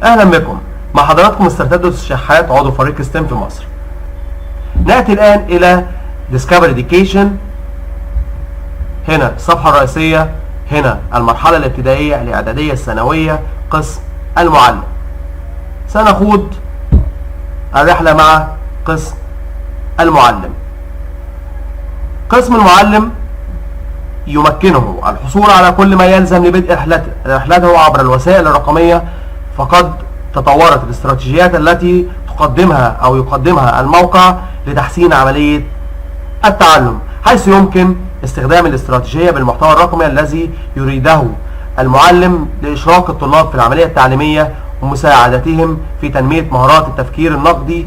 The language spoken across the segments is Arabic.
اهلا بكم مع حضراتكم مستر تدرس الشحات عضو فريق ستيم في مصر. ناتي الان الى Discovery Education. هنا الصفحه الرئيسيه، هنا المرحله الابتدائيه الاعداديه الثانويه، قسم المعلم. سنخوض الرحله مع قسم المعلم. قسم المعلم يمكنه الحصول على كل ما يلزم لبدء رحلته عبر الوسائل الرقميه، فقد تطورت الاستراتيجيات التي يقدمها الموقع لتحسين عمليه التعلم، حيث يمكن استخدام الاستراتيجيه بالمحتوى الرقمي الذي يريده المعلم لاشراك الطلاب في العمليه التعليميه ومساعدتهم في تنميه مهارات التفكير النقدي.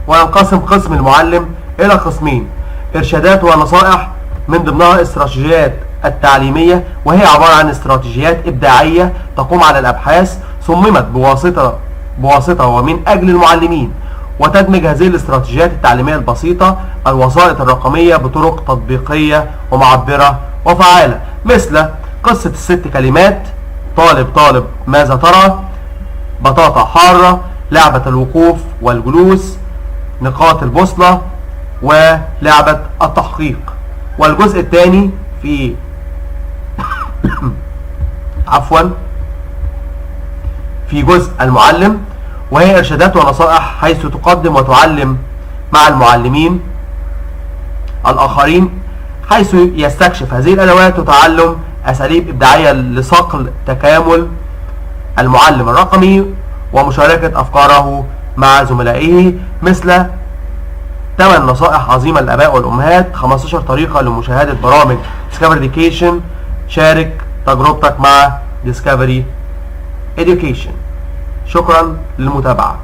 وينقسم قسم المعلم الى قسمين: ارشادات ونصائح، من ضمنها استراتيجيات التعليميه، وهي عباره عن استراتيجيات ابداعيه تقوم على الابحاث صممت بواسطه ومن اجل المعلمين، وتدمج هذه الاستراتيجيات التعليميه البسيطه الوسائط الرقميه بطرق تطبيقيه ومعبره وفعاله، مثل قصه ال6 كلمات، طالب ماذا ترى، بطاطا حاره، لعبه الوقوف والجلوس، نقاط البوصله، ولعبه التحقيق. والجزء الثاني في في جزء المعلم، وهي ارشادات ونصائح، حيث تقدم وتعلم مع المعلمين الاخرين، حيث يستكشف هذه الادوات وتعلم اساليب ابداعيه لصقل تكامل المعلم الرقمي ومشاركه افكاره مع زملائه، مثل 8 نصائح عظيمه للاباء والامهات، 15 طريقه لمشاهده برامج Discovery Education. شارك تجربتك مع Discovery Education. شكرا للمتابعة.